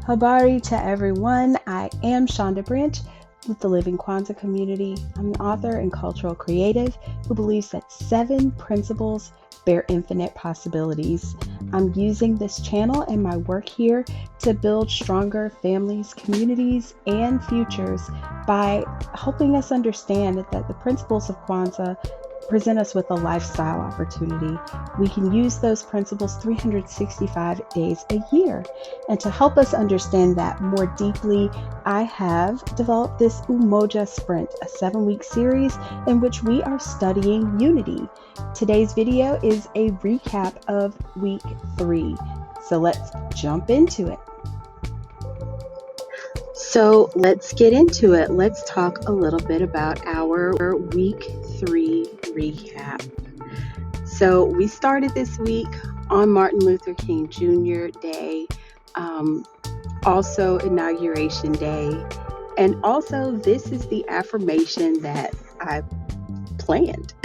Habari to everyone. I am Shonda Branch with the Living Kwanzaa community. I'm an author and cultural creative who believes that 7 principles bear infinite possibilities. I'm using this channel and my work here to build stronger families, communities, and futures by helping us understand that the principles of Kwanzaa present us with a lifestyle opportunity. We can use those principles 365 days a year. And to help us understand that more deeply, I have developed this Umoja Sprint, a 7-week series in which we are studying unity. Today's video is a recap of week 3. So let's jump into it. So let's get into it. Let's talk a little bit about our week 3 recap. So we started this week on Martin Luther King Jr. Day, also Inauguration Day, and also this is the affirmation that I planned.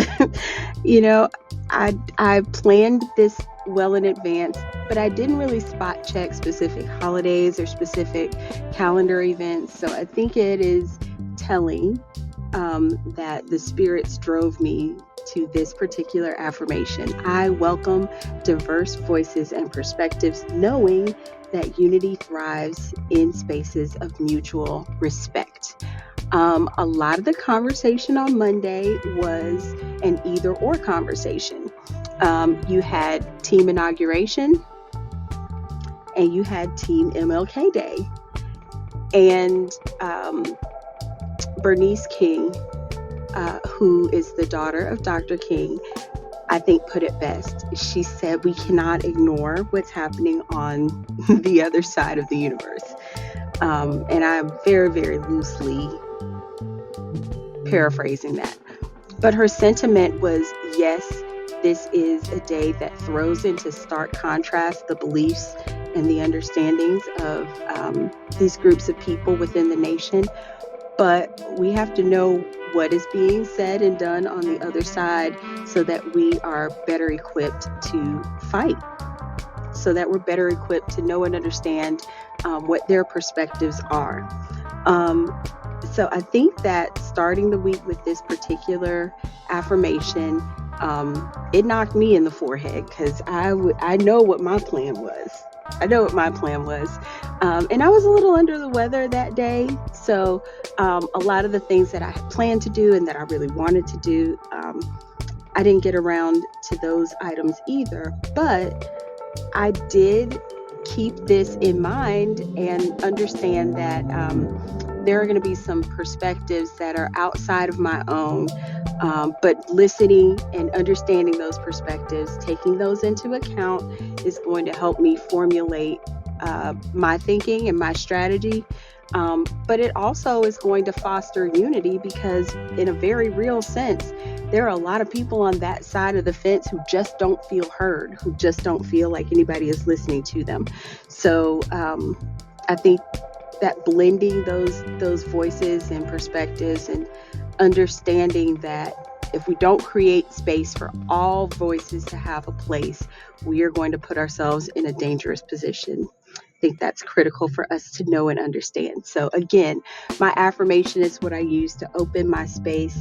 I planned this well in advance, but I didn't really spot check specific holidays or specific calendar events. So I think it is telling that the spirits drove me to this particular affirmation. I welcome diverse voices and perspectives, knowing that unity thrives in spaces of mutual respect. A lot of the conversation on Monday was an either or conversation. You had Team Inauguration and you had Team MLK Day. And Bernice King, who is the daughter of Dr. King, I think put it best. She said we cannot ignore what's happening on the other side of the universe. And I'm very, very loosely paraphrasing that. But her sentiment was, yes, this is a day that throws into stark contrast the beliefs and the understandings of these groups of people within the nation. But we have to know what is being said and done on the other side so that we are better equipped to fight, so that we're better equipped to know and understand what their perspectives are. So I think that starting the week with this particular affirmation, it knocked me in the forehead because I know what my plan was. And I was a little under the weather that day. So a lot of the things that I had planned to do and that I really wanted to do, I didn't get around to those items either. But I did keep this in mind and understand that there are going to be some perspectives that are outside of my own, but listening and understanding those perspectives, taking those into account, is going to help me formulate my thinking and my strategy. But it also is going to foster unity because in a very real sense, there are a lot of people on that side of the fence who just don't feel heard, who just don't feel like anybody is listening to them. So I think that blending those voices and perspectives and understanding that if we don't create space for all voices to have a place, we are going to put ourselves in a dangerous position. I think that's critical for us to know and understand. So again, my affirmation is what I use to open my space.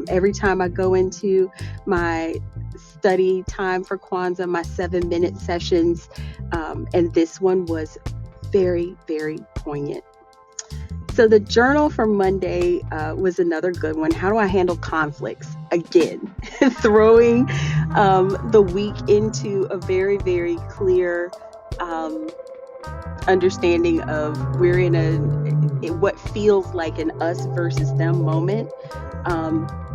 Every time I go into my study time for Kwanzaa, my 7-minute sessions, and this one was very, very poignant. So the journal for Monday was another good one. How do I handle conflicts? Again, throwing the week into a very, very clear understanding of we're in what feels like an us versus them moment.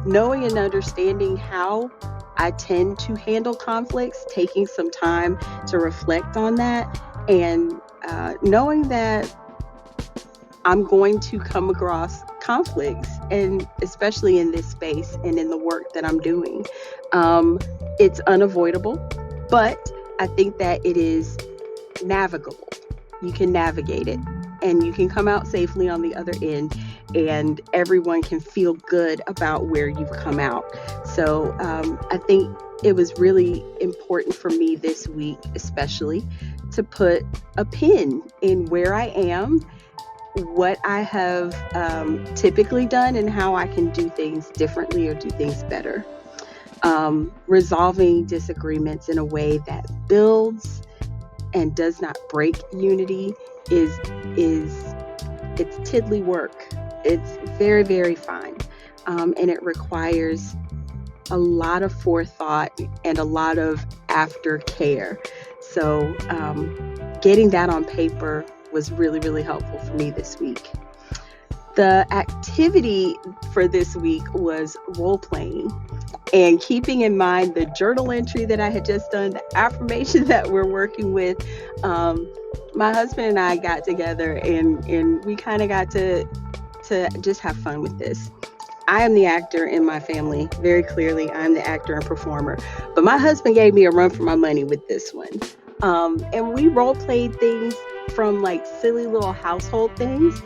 Knowing and understanding how I tend to handle conflicts, taking some time to reflect on that, and knowing that I'm going to come across conflicts, and especially in this space and in the work that I'm doing. It's unavoidable, but I think that it is navigable. You can navigate it and you can come out safely on the other end. and everyone can feel good about where you've come out. So I think it was really important for me this week, especially, to put a pin in where I am, what I have typically done, and how I can do things differently or do things better. Resolving disagreements in a way that builds and does not break unity is it's tiddly work. It's very, very fine, and it requires a lot of forethought and a lot of aftercare. So, getting that on paper was really, really helpful for me this week. The activity for this week was role playing, and keeping in mind the journal entry that I had just done, the affirmation that we're working with. Um, my husband and I got together, and we kind of got to just have fun with this. I am the actor in my family, very clearly. I'm the actor and performer. But my husband gave me a run for my money with this one. And we role played things from like silly little household things,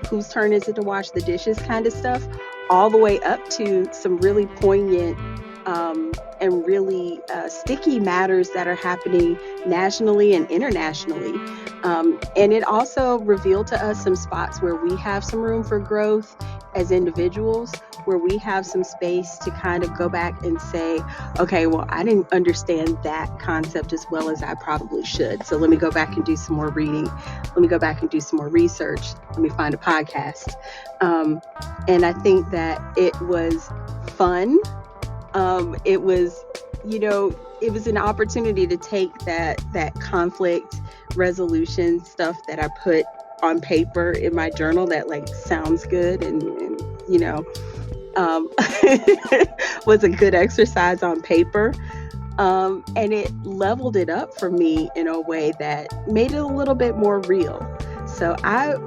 whose turn is it to wash the dishes kind of stuff, all the way up to some really poignant and really sticky matters that are happening nationally and internationally. And it also revealed to us some spots where we have some room for growth as individuals, where we have some space to kind of go back and say, okay, well, I didn't understand that concept as well as I probably should. So let me go back and do some more reading. Let me go back and do some more research. Let me find a podcast. Um, and I think that it was fun. It was, it was an opportunity to take that conflict resolution stuff that I put on paper in my journal that like sounds good and um, was a good exercise on paper. And it leveled it up for me in a way that made it a little bit more real. So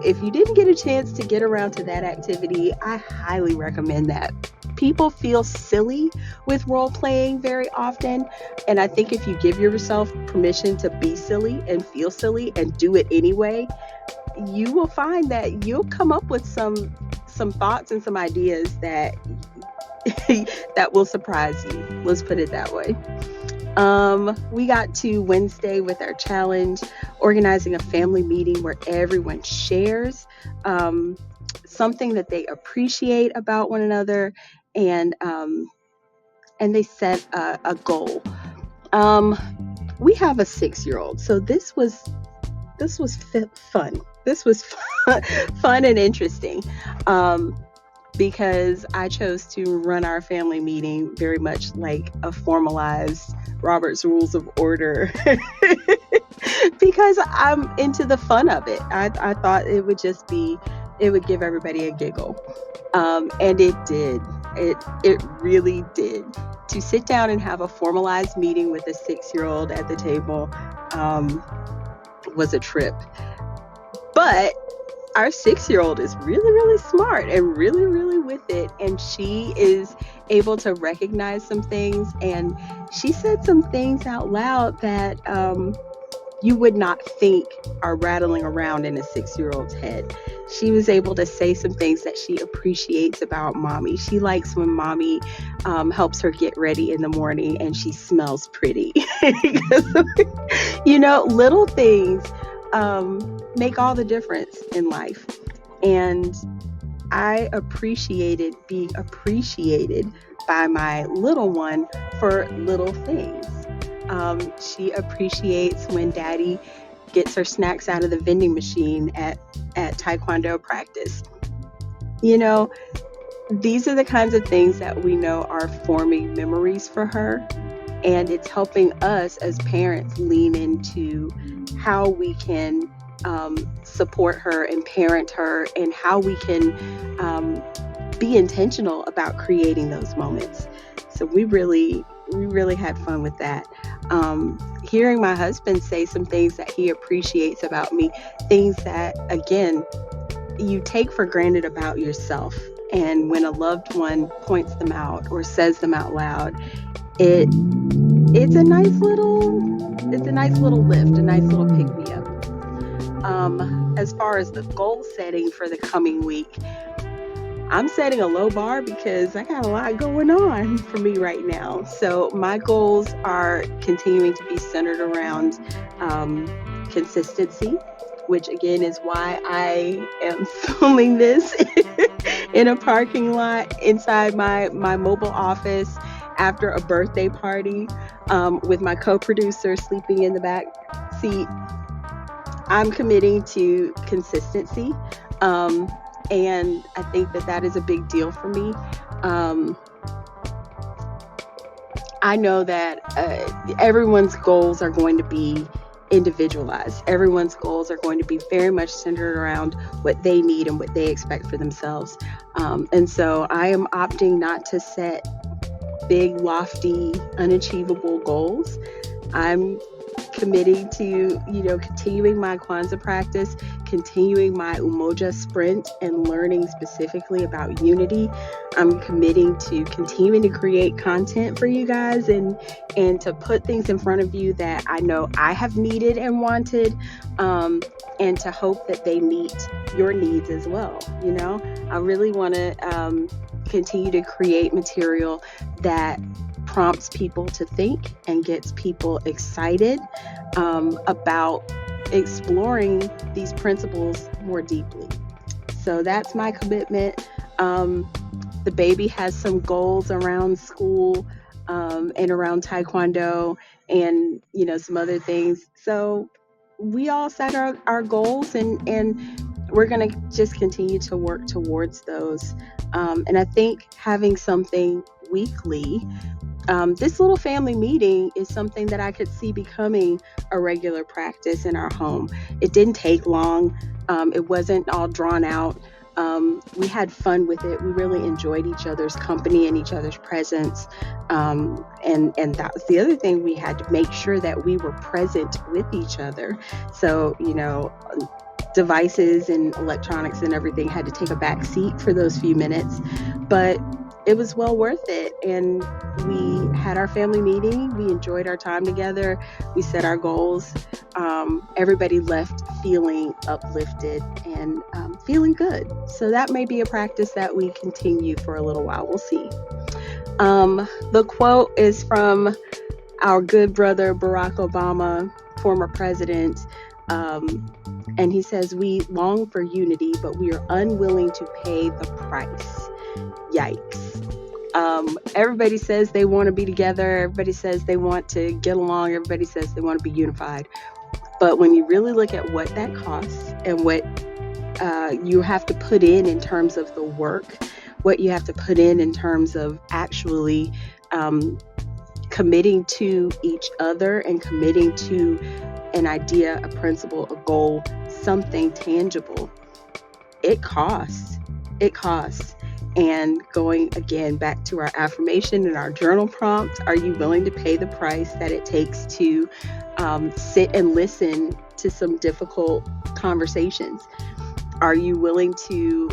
if you didn't get a chance to get around to that activity, I highly recommend that. People feel silly with role playing very often. And I think if you give yourself permission to be silly and feel silly and do it anyway, you will find that you'll come up with some thoughts and some ideas that that will surprise you. Let's put it that way. We got to Wednesday with our challenge, organizing a family meeting where everyone shares something that they appreciate about one another, and and they set a goal. Um, we have a 6-year-old, so this was fun. This was fun and interesting. Um, because I chose to run our family meeting very much like a formalized Robert's Rules of Order because I'm into the fun of it. I thought it would give everybody a giggle. And it did. It really did. To sit down and have a formalized meeting with a 6-year-old at the table was a trip. But our 6-year-old is really, really smart and really, really with it. And she is able to recognize some things. And she said some things out loud that you would not think are rattling around in a 6-year-old's head. She was able to say some things that she appreciates about mommy. She likes when mommy helps her get ready in the morning and she smells pretty. Little things make all the difference in life. And I appreciated being appreciated by my little one for little things. She appreciates when daddy gets her snacks out of the vending machine at taekwondo practice. You know, these are the kinds of things that we know are forming memories for her. And it's helping us as parents lean into how we can support her and parent her, and how we can be intentional about creating those moments. So we really had fun with that. Hearing my husband say some things that he appreciates about me, things that again you take for granted about yourself, and when a loved one points them out or says them out loud, it it's a nice little lift, a nice little pick me up. As far as the goal setting for the coming week, I'm setting a low bar because I got a lot going on for me right now. So my goals are continuing to be centered around um, consistency, which again is why I am filming this in a parking lot inside my mobile office after a birthday party with my co-producer sleeping in the back seat. I'm committing to consistency. Um, and I think that that is a big deal for me. Um, I know that everyone's goals are going to be individualized. Everyone's goals are going to be very much centered around what they need and what they expect for themselves. And so I am opting not to set big, lofty, unachievable goals. I'm committing to, continuing my Kwanzaa practice, continuing my Umoja sprint and learning specifically about unity. I'm committing to continuing to create content for you guys and to put things in front of you that I know I have needed and wanted, um, and to hope that they meet your needs as well. I really want to continue to create material that prompts people to think and gets people excited about exploring these principles more deeply. So that's my commitment. Um, the baby has some goals around school and around Taekwondo and some other things. So we all set our goals and we're going to just continue to work towards those. And I think having something weekly, this little family meeting is something that I could see becoming a regular practice in our home. It didn't take long. It wasn't all drawn out. We had fun with it. We really enjoyed each other's company and each other's presence. And that was the other thing. We had to make sure that we were present with each other. So, devices and electronics and everything had to take a back seat for those few minutes. But it was well worth it. And we had our family meeting. We enjoyed our time together. We set our goals. Everybody left feeling uplifted and feeling good. So that may be a practice that we continue for a little while. We'll see. The quote is from our good brother Barack Obama, former president. Um, and he says, "We long for unity, but we are unwilling to pay the price." Yikes. Everybody says they want to be together. Everybody says they want to get along. Everybody says they want to be unified. But when you really look at what that costs and what you have to put in terms of the work, what you have to put in terms of actually committing to each other and committing to an idea, a principle, a goal, something tangible, it costs. It costs. And going again back to our affirmation and our journal prompt, are you willing to pay the price that it takes to sit and listen to some difficult conversations? Are you willing to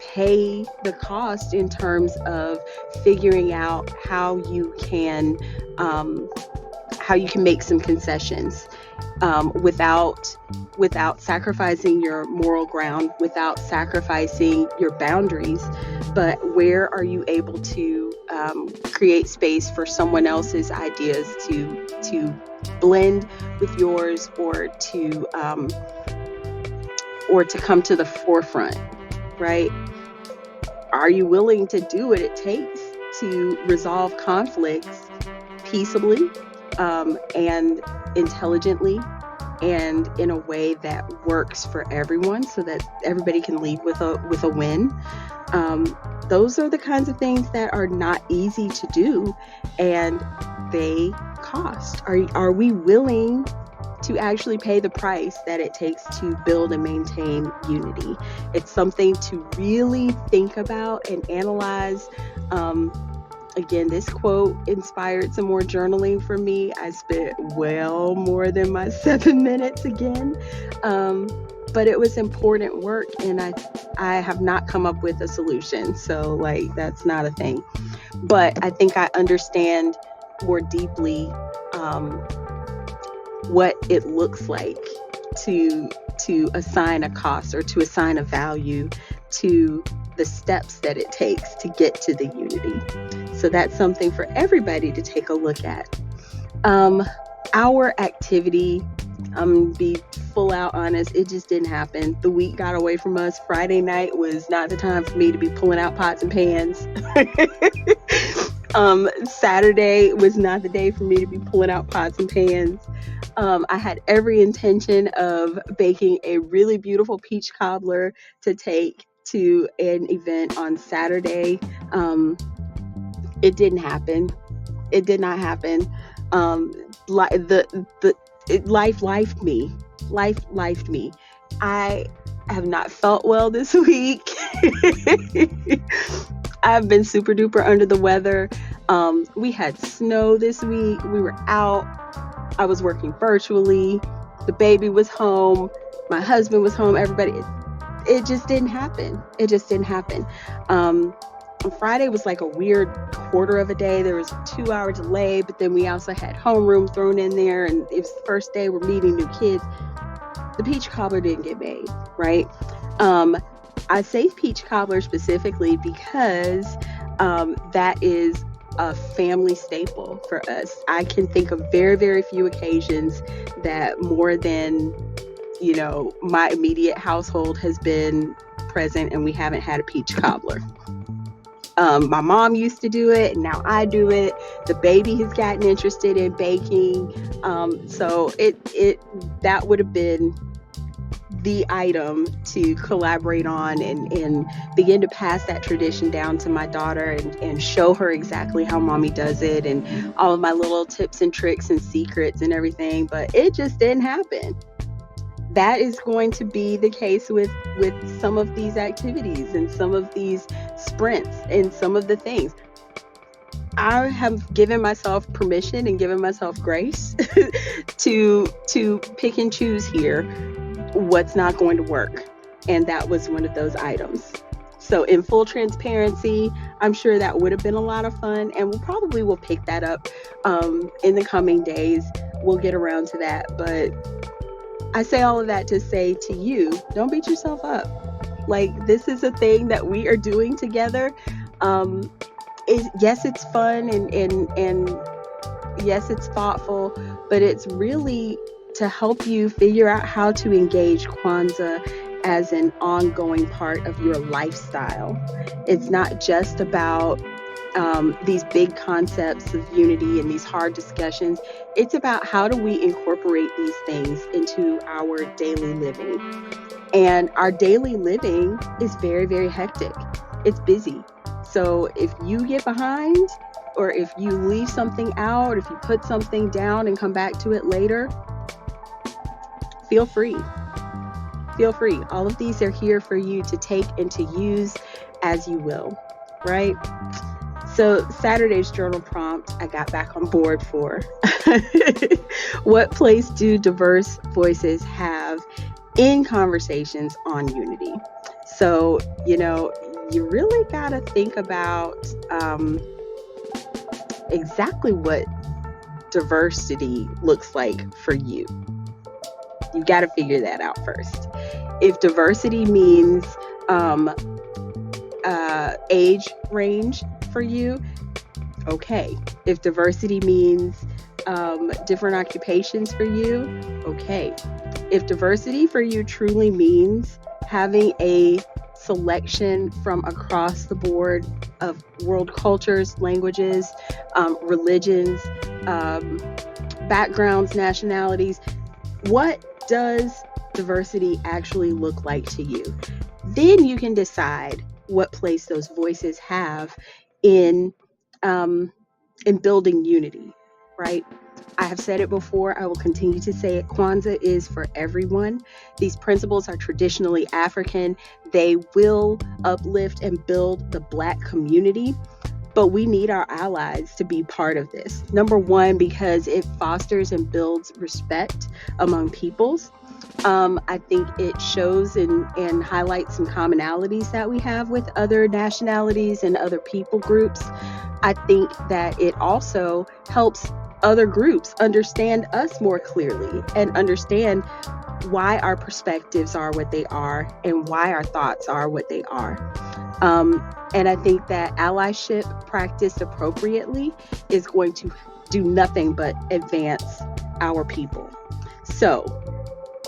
pay the cost in terms of figuring out um, how you can make some concessions without sacrificing your moral ground, without sacrificing your boundaries, but where are you able to create space for someone else's ideas to blend with yours or to come to the forefront, right? Are you willing to do what it takes to resolve conflicts peaceably and intelligently and in a way that works for everyone so that everybody can leave with a win? Those are the kinds of things that are not easy to do, and they cost. Are we willing to actually pay the price that it takes to build and maintain unity? It's something to really think about and analyze. Um, Again, this quote inspired some more journaling for me. I spent well more than my 7 minutes again. Um, but it was important work, and I have not come up with a solution. So, like, that's not a thing. But I think I understand more deeply um, what it looks like to assign a cost or to assign a value to the steps that it takes to get to the unity. So that's something for everybody to take a look at. Um, our activity, be full out honest, it just didn't happen. The week got away from us. Friday night was not the time for me to be pulling out pots and pans. Saturday was not the day for me to be pulling out pots and pans. I had every intention of baking a really beautiful peach cobbler to take to an event on Saturday. Um, it didn't happen. It did not happen. Life lifed me. Life lifed me. I have not felt well this week. I've been super duper under the weather. We had snow this week. We were out. I was working virtually. The baby was home. My husband was home. Everybody. It just didn't happen. It just didn't happen. Um, Friday was like a weird quarter of a day. There was a 2 hour delay, but then we also had homeroom thrown in there, and it was the first day we're meeting new kids. The peach cobbler didn't get made, right? Um, I say peach cobbler specifically because that is a family staple for us. I can think of very, very few occasions that more than, my immediate household has been present and we haven't had a peach cobbler. My mom used to do it, and now I do it. The baby has gotten interested in baking, so it that would have been the item to collaborate on and begin to pass that tradition down to my daughter and show her exactly how mommy does it and all of my little tips and tricks and secrets and everything. But it just didn't happen. That is going to be the case with some of these activities and some of these sprints and some of the things. I have given myself permission and given myself grace to pick and choose here what's not going to work. And that was one of those items. So in full transparency, I'm sure that would have been a lot of fun, and we probably will pick that up in the coming days. We'll get around to that. But I say all of that to say to you, don't beat yourself up. Like, this is a thing that we are doing together. Um, yes, it's fun and yes, it's thoughtful, but it's really to help you figure out how to engage Kwanzaa as an ongoing part of your lifestyle. It's not just about these big concepts of unity and these hard discussions. It's about how do we incorporate these things into our daily living. And our daily living is very, very hectic. It's busy. So if you get behind, or if you leave something out, if you put something down and come back to it later, feel free. Feel free. All of these are here for you to take and to use as you will, right? So Saturday's journal prompt I got back on board for. What place do diverse voices have in conversations on unity? So, you really got to think about exactly what diversity looks like for you. You've got to figure that out first. If diversity means age range for you, okay. If diversity means different occupations for you, okay. If diversity for you truly means having a selection from across the board of world cultures, languages, religions, backgrounds, nationalities, what does diversity actually look like to you? Then you can decide what place those voices have in building unity, right? I have said it before, I will continue to say it. Kwanzaa is for everyone. These principles are traditionally African. They will uplift and build the Black community, but we need our allies to be part of this. Number one, because it fosters and builds respect among peoples. I think it shows and highlights some commonalities that we have with other nationalities and other people groups. I think that it also helps other groups understand us more clearly and understand why our perspectives are what they are and why our thoughts are what they are. And I think that allyship practiced appropriately is going to do nothing but advance our people. So,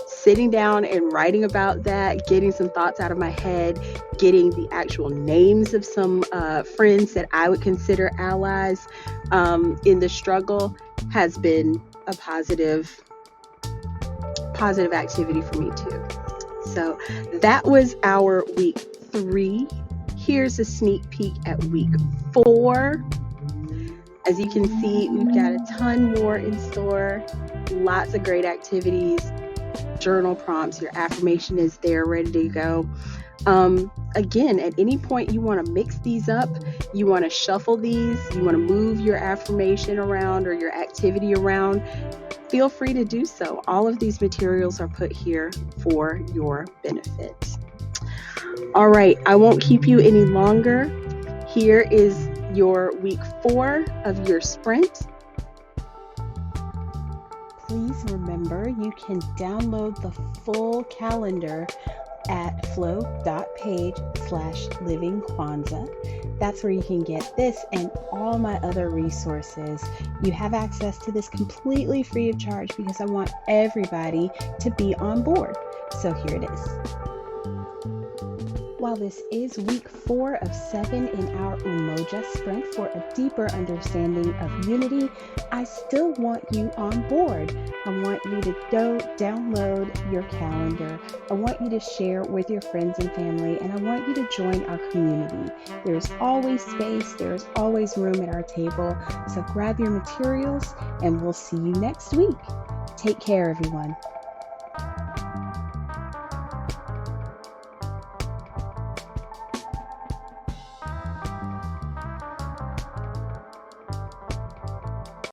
sitting down and writing about that, getting some thoughts out of my head, getting the actual names of some friends that I would consider allies in the struggle has been a positive activity for me too. So that was our week 3. Here's a sneak peek at week 4. As you can see, we've got a ton more in store. Lots of great activities, journal prompts, your affirmation is there ready to go. Again, at any point you want to mix these up, you want to shuffle these, you want to move your affirmation around or your activity around, feel free to do so. All of these materials are put here for your benefit. All right, I won't keep you any longer. Here is your week 4 of your sprint. Please remember you can download the full calendar at flow.page/living Kwanzaa. That's where you can get this and all my other resources. You have access to this completely free of charge because I want everybody to be on board. So here it is. While this is week 4 of 7 in our Umoja sprint for a deeper understanding of unity, I still want you on board. I want you to download your calendar. I want you to share with your friends and family, and I want you to join our community. There's always space, there's always room at our table. So grab your materials, and we'll see you next week. Take care, everyone.